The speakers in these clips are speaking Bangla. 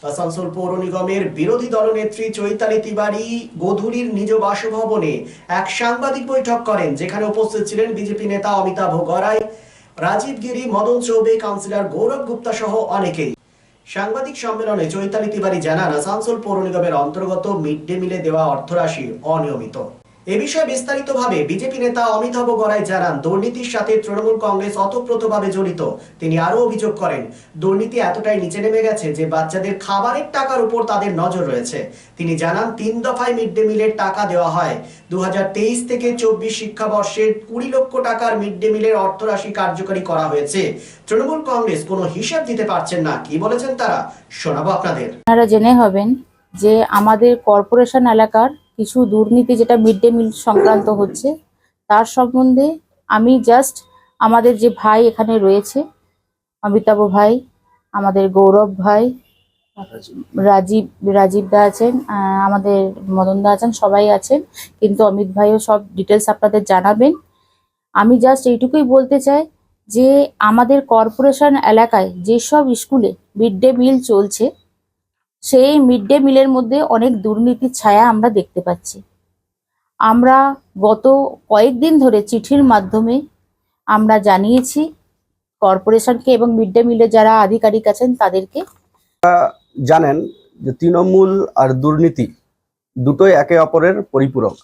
আসানসোল পৌর নিগমের বিরোধী দলনেত্রী চৈতালি তিওয়ারি গোধূলির নিজ বাসভবনে এক সাংবাদিক বৈঠক করেন, যেখানে উপস্থিত ছিলেন বিজেপি নেতা অমিতাভ গড়াই, রাজীব গিরি, মদন চৌবে, কাউন্সিলর গৌরব গুপ্তা সহ অনেকেই। সাংবাদিক সম্মেলনে চৈতালি তিওয়ারি জানান, আসানসোল পৌর নিগমের অন্তর্গত মিড ডে মিলে দেওয়া অর্থরাশি অনিয়মিত। এ বিষয়ে বিস্তারিতভাবে বিজেপি নেতা অমিতাভ গড়াই জানান, দুর্নীতির সাথে তৃণমূল কংগ্রেস ওতপ্রোতভাবে জড়িত। তিনি আরো অভিযোগ করেন, দুর্নীতি এতটাই নিচে নেমে গেছে যে বাচ্চাদের খাবারের টাকার উপর তাদের নজর রয়েছে। তিনি জানান, 3 দফায় মিড ডে মিলের টাকা দেওয়া হয়। 2023 থেকে 24 শিক্ষাবর্ষের 20 লক্ষ টাকার মিড ডে মিলের অর্থরাশি কার্যকরী করা হয়েছে। তৃণমূল কংগ্রেস কোনো হিসাব দিতে পারছেন না। কি বলেছেন তারা, শোনাবো আপনাদের। আপনারা জেনে হবেন যে আমাদের কর্পোরেশন এলাকার কিছু দুর্নীতি যেটা মিড ডে মিল সংক্রান্ত হচ্ছে, তার সম্বন্ধে আমি জাস্ট আমাদের যে ভাই এখানে রয়েছে, অমিতাভ ভাই, আমাদের গৌরব ভাই, রাজীব দা আছেন, আমাদের মদন দা আছেন, সবাই আছেন, কিন্তু অমিত ভাইও সব ডিটেলস আপনাদের জানাবেন। আমি জাস্ট এইটুকুই বলতে চাই যে আমাদের কর্পোরেশন এলাকায় যেসব স্কুলে মিড ডে মিল চলছে, সেই মিড ডে মিলের মধ্যে অনেক দুর্নীতির ছায়া আমরা দেখতে পাচ্ছি। আমরা গত কয়েকদিন ধরে চিঠির মাধ্যমে আমরা জানিয়েছি কর্পোরেশনকে এবং মিড ডে মিলে যারা আধিকারিক আছেন তাদেরকে। জানেন যে তৃণমূল আর দুর্নীতি দুটোই একে অপরের পরিপূরক।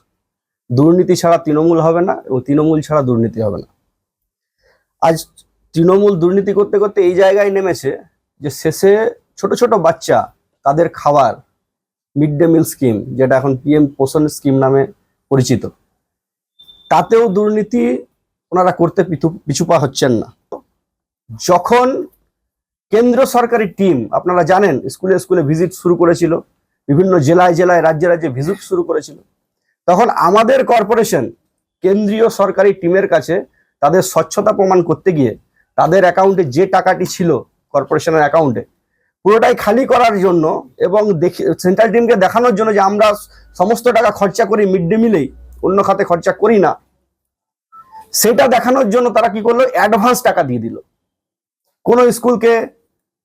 দুর্নীতি ছাড়া তৃণমূল হবে না এবং তৃণমূল ছাড়া দুর্নীতি হবে না। আজ তৃণমূল দুর্নীতি করতে করতে এই জায়গায় নেমেছে যে শেষে ছোট ছোট বাচ্চা তাদের খাবার মিড ডে মিল স্কিম, যেটা এখন পিএম পোষণ স্কিম নামে পরিচিত, তাতেও দুর্নীতি ওনারা করতে পিছুপা হচ্ছেন না। যখন কেন্দ্র সরকারি টিম, আপনারা জানেন, স্কুলে স্কুলে ভিজিট শুরু করেছিল, বিভিন্ন জেলায় জেলায় রাজ্যে রাজ্যে ভিজিট শুরু করেছিল, তখন আমাদের কর্পোরেশন কেন্দ্রীয় সরকারি টিমের কাছে তাদের স্বচ্ছতা প্রমাণ করতে গিয়ে তাদের অ্যাকাউন্টে যে টাকাটি ছিল কর্পোরেশনের অ্যাকাউন্টে, পুরোটাই খালি করার জন্য এবং সেন্ট্রাল টিমকে দেখানোর জন্য যে আমরা সমস্ত টাকা খরচা করি মিড ডে মিলেই, অন্য খাতে খরচা করি না, সেটা দেখানোর জন্য তারা কি করলো, অ্যাডভান্স টাকা দিয়ে দিল। কোনো স্কুলকে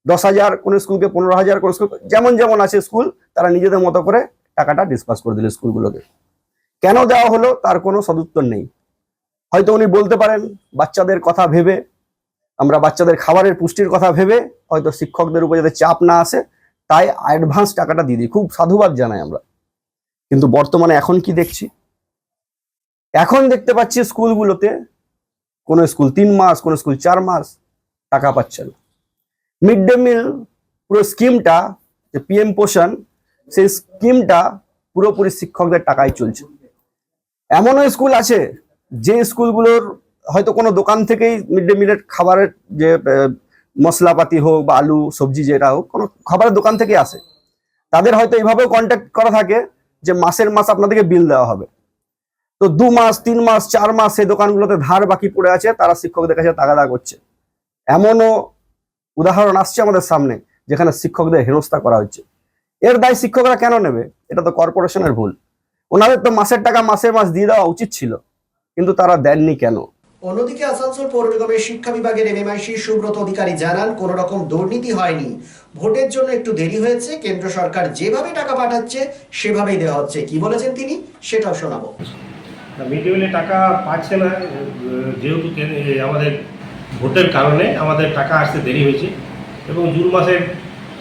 10,000, কোনো স্কুলকে 15,000, কোনো স্কুল যেমন যেমন আছে স্কুল, তারা নিজেদের মতো করে টাকাটা ডিসপাস করে দিল স্কুলগুলোকে। কেন দেওয়া হলো তার কোনো সদুত্তর নেই। হয়তো উনি বলতে পারেন বাচ্চাদের কথা ভেবে, আমরা বাচ্চাদের খাবারের পুষ্টির কথা ভেবে, হয়তো শিক্ষকদের উপর যাতে চাপ না আসে তাই অ্যাডভান্স টাকাটা দিয়ে দিই, খুব সাধুবাদ জানাই আমরা। কিন্তু বর্তমানে এখন কি দেখছি, এখন দেখতে পাচ্ছি স্কুলগুলোতে কোনো স্কুল 3 মাস, কোনো স্কুল 4 মাস টাকা পাচ্ছে না। মিড ডে মিল পুরো স্কিমটা, যে পিএম পোষণ, সেই স্কিমটা পুরোপুরি শিক্ষকদের টাকায় চলছে। এমনও স্কুল আছে যে স্কুলগুলোর হয়তো কোনো দোকান থেকেই মিড ডে মিলের খাবারের যে মশলাপাতি হোক বা আলু সবজি যেটা হোক, কোনো খাবারের দোকান থেকে আসে, তাদের হয়তো এইভাবেও কন্ট্যাক্ট করা থাকে যে মাসের মাস আপনাদেরকে বিল দেওয়া হবে। তো 2 মাস, 3 মাস, 4 মাস সেই দোকানগুলোতে ধার বাকি পড়ে আছে, তারা শিক্ষকদের কাছে তাগাদা করছে। এমনও উদাহরণ আসছে আমাদের সামনে যেখানে শিক্ষকদের হেনস্থা করা হচ্ছে। এর দায় শিক্ষকরা কেন নেবে? এটা তো কর্পোরেশনের ভুল। ওনাদের তো মাসের টাকা মাসে মাস দিয়ে দেওয়া উচিত ছিল, কিন্তু তারা দেননি কেন? অন্যদিকে আসানসোল পৌর নিগমের শিক্ষা বিভাগের এমএমআইসি সুব্রত অধিকারী জানান, কোন রকম দুর্নীতি হয়নি। ভোটের জন্য একটু দেরি হয়েছে, কেন্দ্র সরকার যেভাবে টাকা পাঠাচ্ছে সেভাবেই দেওয়া হচ্ছে। কি বলেছেন তিনি, সেটাও শোনাবো। মিড ডে মিলে টাকা পাচ্ছে না, যেহেতু আমাদের ভোটের কারণে আমাদের টাকা আসতে দেরি হয়েছে এবং জুন মাসের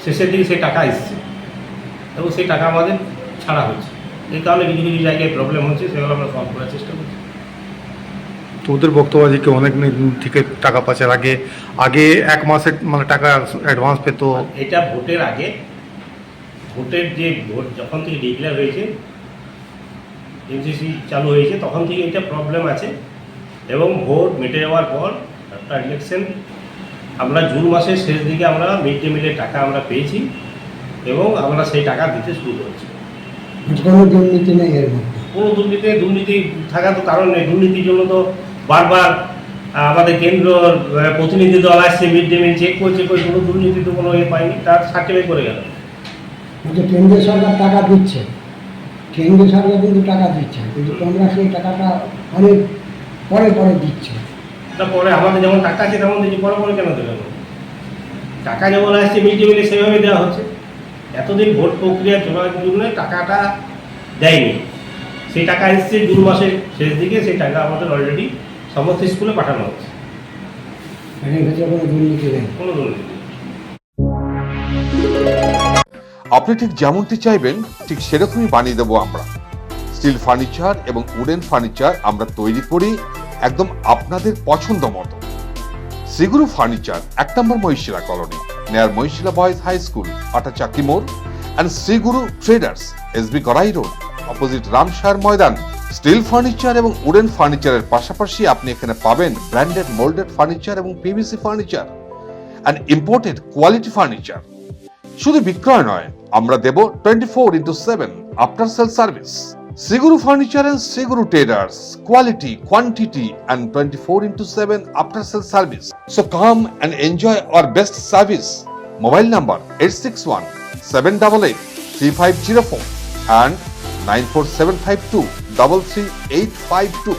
শেষের দিকে সেই টাকা এসছে এবং সেই টাকা আমাদের ছাড়া হচ্ছে। এই কারণে কিছু কিছু জায়গায় প্রবলেম হচ্ছে, সেগুলো আমরা সলভ করার চেষ্টা করছি। তো ওদের বক্তব্য আছে কি অনেক থেকে টাকা পাচ্ছে, আগে 1 মাসের মানে টাকা অ্যাডভান্স পেত। এটা ভোটের আগে, ভোটের যে ভোট যখন থেকে ডিক্লেয়ার হয়েছে, এমসিসি চালু হয়েছে, তখন থেকে এটা প্রবলেম আছে এবং ভোট মিটে যাওয়ার পর একটা ইলেকশন, আমরা জুন মাসের শেষ দিকে আমরা মিড ডে মিলের টাকা আমরা পেয়েছি এবং আমরা সেই টাকা দিতে শুরু করেছি। কোনো দুর্নীতি নেই এর মধ্যে, কোনো দুর্নীতি থাকার তো কারণ নেই। দুর্নীতির জন্য তো বারবার আমাদের কেন্দ্র প্রতিনিধি দল আসছে, মিড ডে মিল চেক করছে, কোনো দুর্নীতি তো কোনো পায়নি, তার সার্টিফাই করে গেল। কিন্তু কেন্দ্রীয় সরকার টাকা দিচ্ছে, কেন্দ্রীয় সরকার কিন্তু টাকা দিচ্ছে, কিন্তু তোমরা সেই টাকাটা অনেক পরে পরে দিচ্ছে। তারপরে আমাদের যেমন টাকা আছে তেমন দিচ্ছি, পরে পরে কেন দেবে? টাকা যেমন আসছে মিড ডে মিলে সেভাবে দেওয়া হচ্ছে এতদিন ভোট প্রক্রিয়া চলার জন্য টাকাটা দেয়নি। সেই টাকা এসছে জুন মাসের শেষ দিকে, সেই টাকা আমাদের অলরেডি সমস্ত স্কুলে পাঠানো হচ্ছে। এর ভেতরে কোনো দুর্নীতি নেই। কোনো দুর্নীতি নেই। আপনি ঠিক যেমনটি চাইবেন ঠিক সেরকমই বানিয়ে দেবো আমরা। স্টিল ফার্নিচার এবং উডেন ফার্নিচার আমরা তৈরি করি একদম আপনাদের পছন্দ মতো। Shriguru furniture 1 number Mahishila colony, near Mahishila boys high school, আটা চাকি মোড়, and Shriguru traders, SB Gorai road, opposite Ramshar ময়দান। স্টিল ফার্নিচার এবং উডেন ফার্নিচারের পাশাপাশি আপনি এখানে পাবেন ব্র্যান্ডেড মোল্ডেড ফার্নিচার এবং PVC furniture and imported quality furniture. শুধু বিক্রয় নয়, আমরা দেব 24/7 after sale service. Shriguru furniture and Shri Guru traders, quality, quantity and 24/7 after sale service. So come and enjoy our best service. Mobile number 8617883504 and 94752333852.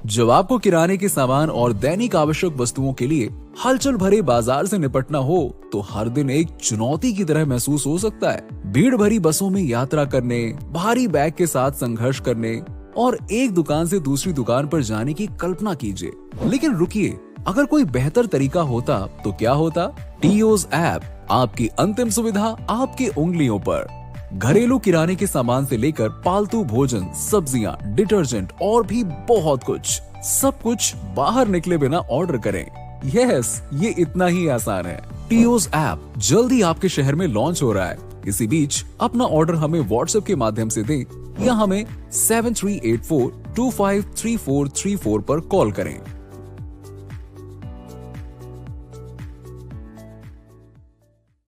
जब आपको किराने के सामान और दैनिक आवश्यक वस्तुओं के लिए हलचल भरे बाजार से निपटना हो तो हर दिन एक चुनौती की तरह महसूस हो सकता है। भीड़ भरी बसों में यात्रा करने, भारी बैग के साथ संघर्ष करने और एक दुकान से दूसरी दुकान पर जाने की कल्पना कीजिए। लेकिन रुकिए, अगर कोई बेहतर तरीका होता तो क्या होता? टीओज ऐप, आपकी अंतिम सुविधा आपकी उंगलियों पर। घरेलू किराने के सामान से लेकर पालतू भोजन, सब्जियां, डिटर्जेंट और भी बहुत कुछ, सब कुछ बाहर निकले बिना ऑर्डर करें। यस, ये इतना ही आसान है। टीओज ऐप जल्द ही आपके शहर में लॉन्च हो रहा है। इसी बीच अपना ऑर्डर हमें व्हाट्सएप के माध्यम से दें या हमें 7384253434 पर कॉल करें।